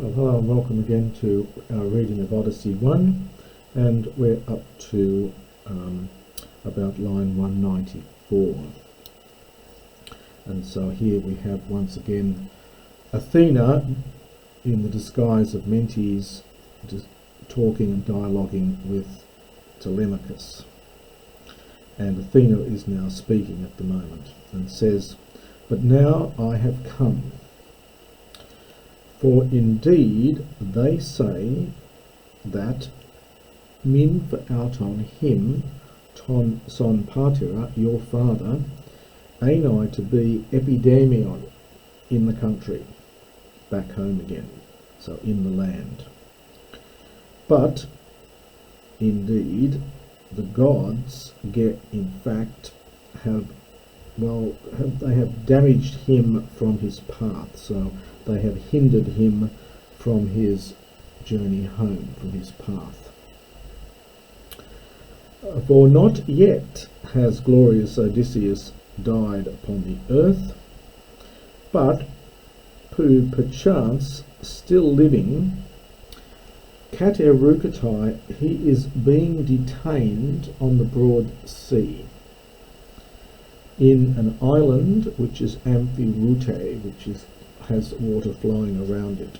Well, hello and welcome again to our reading of Odyssey 1, and we're up to about line 194. And so here we have once again Athena in the disguise of Mentes talking and dialoguing with Telemachos. And Athena is now speaking at the moment and says, "But now I have come. For indeed they say that min out on him, ton son patera, your father, ainoi to be epidemion in the country," back home again, so in the land. "But indeed the gods they have damaged him from his path, so they have hindered him from his journey home, from his path. For not yet has glorious Odysseus died upon the earth, but who perchance still living, katereukatai, he is being detained on the broad sea, in an island which is amphiroute, which has water flowing around it."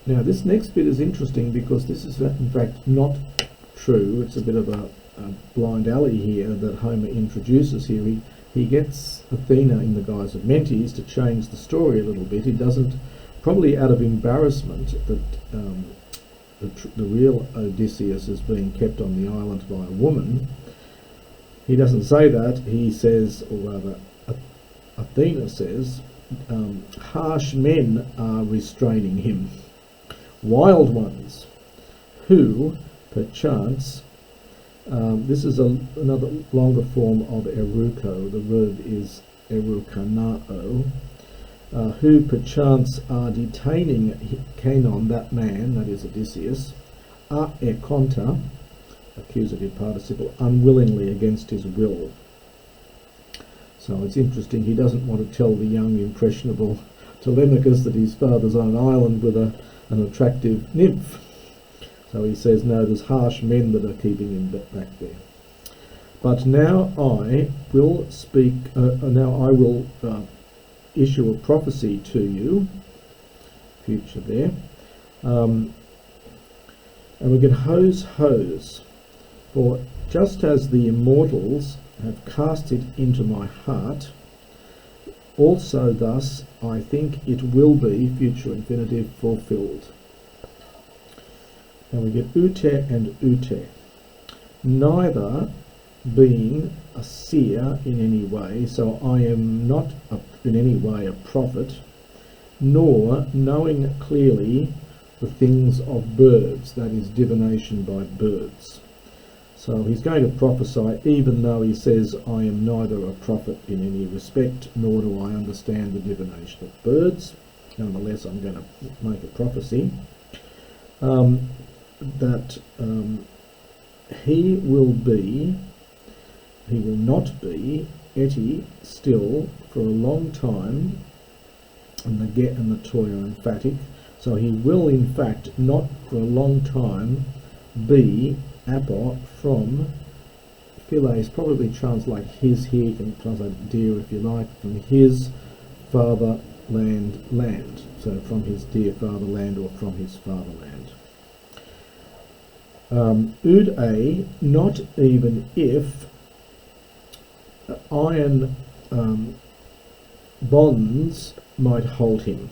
Now this next bit is interesting because this is in fact not true. It's a bit of a blind alley here that Homer introduces here. He gets Athena in the guise of Mentes to change the story a little bit. He doesn't, probably out of embarrassment that the real Odysseus is being kept on the island by a woman. He doesn't say that. He says, or rather Athena says, harsh men are restraining him, wild ones, who, perchance, this is another longer form of eruko, the verb is erukanao, who perchance are detaining Canon, that man, that is Odysseus, a ekonta, accusative participle, unwillingly, against his will. So it's interesting, he doesn't want to tell the young impressionable Telemachos that his father's on an island with an attractive nymph. So he says, no, there's harsh men that are keeping him back there. "But now I will speak, issue a prophecy to you," future there, and we get hose, "for just as the immortals have cast it into my heart, also thus I think it will be," future infinitive, "fulfilled." And we get ute and ute. "Neither being a seer in any way," so I am not in any way a prophet, "nor knowing clearly the things of birds," that is divination by birds. So he's going to prophesy even though he says, "I am neither a prophet in any respect, nor do I understand the divination of birds. Nonetheless, I'm going to make a prophecy that he will not be eti still for a long time," and the get and the toy are emphatic. So he will in fact not for a long time be apo from, philes probably translate his here, you can translate dear if you like, from his fatherland, so from his dear fatherland or from his fatherland. Ud not even if iron bonds might hold him.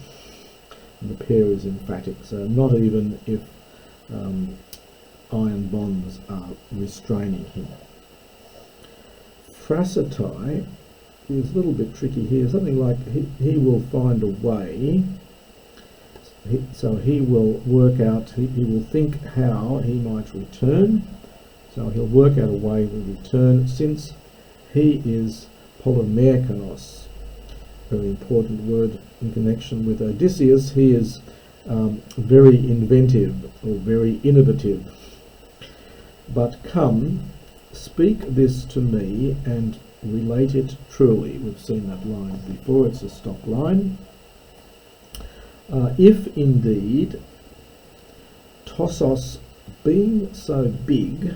And the pair is emphatic, so not even if iron bonds are restraining him. Phrasetai is a little bit tricky here, something like he will find a way, so he will work out, he will think how he might return, so he'll work out a way to return, since he is polymerkanos, very important word in connection with Odysseus. He is very inventive or very innovative. "But come, speak this to me and relate it truly." We've seen that line before, it's a stock line. If indeed Tossos being so big,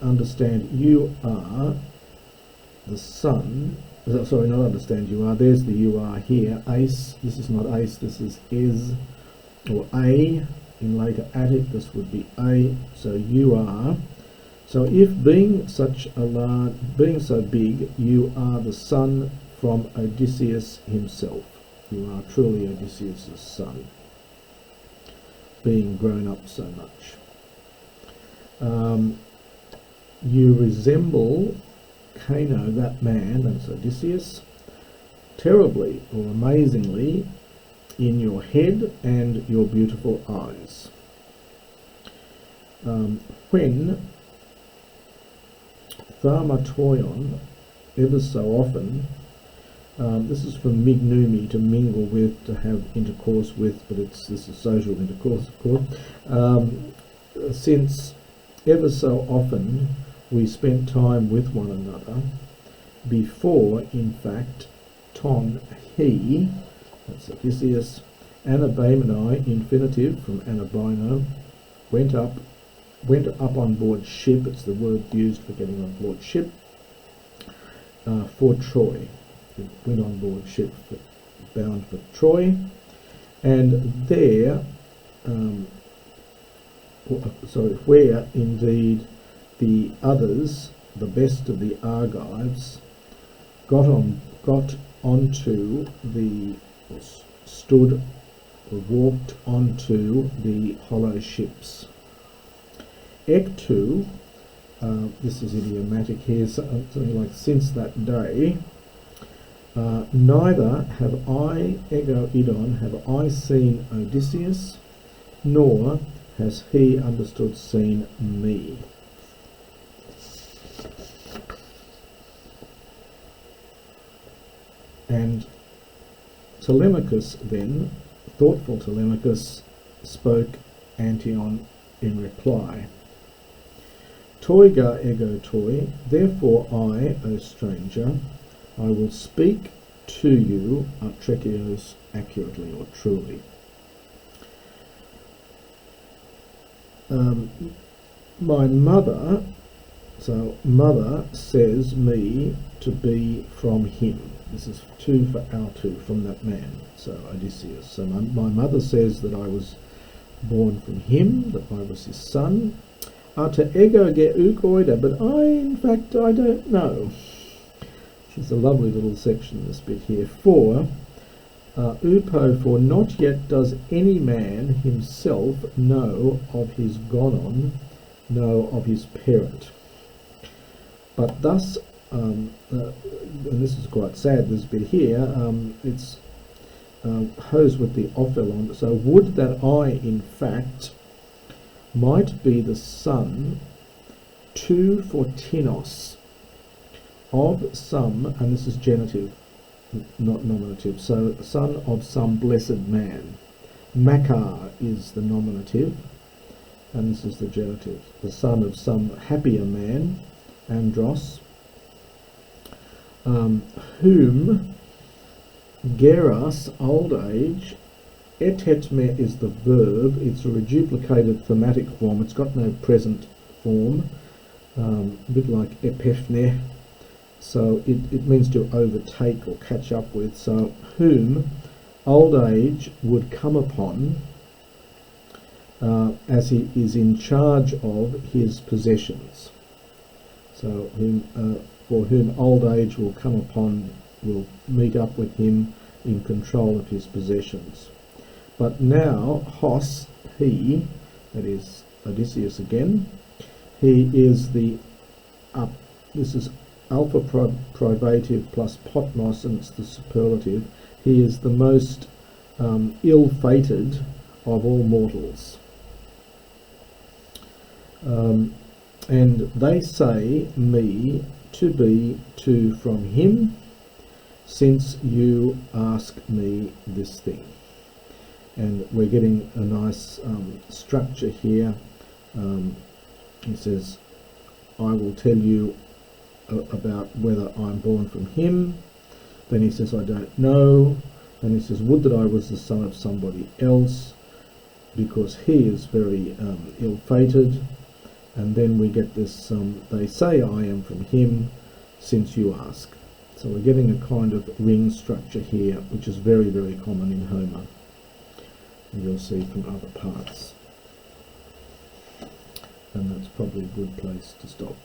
understand you are the son, sorry, not understand you are, there's the you are here, ace, this is not ace, this is or a, in later Attic this would be a, so you are. So if being such a large, being so big, you are the son from Odysseus himself. You are truly Odysseus' son, being grown up so much. You resemble Cano, that man, that's Odysseus, terribly or amazingly in your head and your beautiful eyes. When Tharmatoion, ever so often, this is from mignumi, to mingle with, to have intercourse with, but this is social intercourse, of course. Since ever so often we spent time with one another, before, in fact, ton, he, that's Odysseus, anabaemenai, infinitive from anabino, went up on board ship, it's the word used for getting on board ship, for Troy. It went on board ship bound for Troy, and there, where indeed the others, the best of the Argives, stood or walked onto the hollow ships. Ectu, this is idiomatic here, something like since that day, neither have I, ego idon, have I seen Odysseus, nor has he understood seen me. And Telemachos then, thoughtful Telemachos, spoke Antion in reply. Toiga ego toi, therefore I, O stranger, I will speak to you, Atrekios, accurately or truly. My mother, so mother says me to be from him. This is two for our two, from that man, so Odysseus. So my mother says that I was born from him, that I was his son. Ata ego ge ukoida, but in fact, I don't know. This is a lovely little section, this bit here. For, upo, for not yet does any man himself know of his gonon, know of his parent. But thus, and this is quite sad, this bit here, it's hose with the ophelon, so would that I, in fact, might be the son to for tinos of some, and this is genitive, not nominative, so son of some blessed man. Makar is the nominative, and this is the genitive. The son of some happier man, andros, whom geras, old age, etetme is the verb, it's a reduplicated thematic form, it's got no present form, a bit like epiphne, so it means to overtake or catch up with, so whom old age would come upon as he is in charge of his possessions. So for whom old age will come upon, will meet up with him in control of his possessions. But now, Hos, he, that is Odysseus again, he is the, this is alpha privative plus potmos, and it's the superlative, he is the most ill-fated of all mortals. And they say me to be to from him, since you ask me this thing. And we're getting a nice structure here. He says, I will tell you about whether I'm born from him. Then he says, I don't know. And he says, would that I was the son of somebody else, because he is very ill-fated. And then we get this, they say I am from him, since you ask. So we're getting a kind of ring structure here, which is very, very common in Homer, and you'll see from other parts. And that's probably a good place to stop.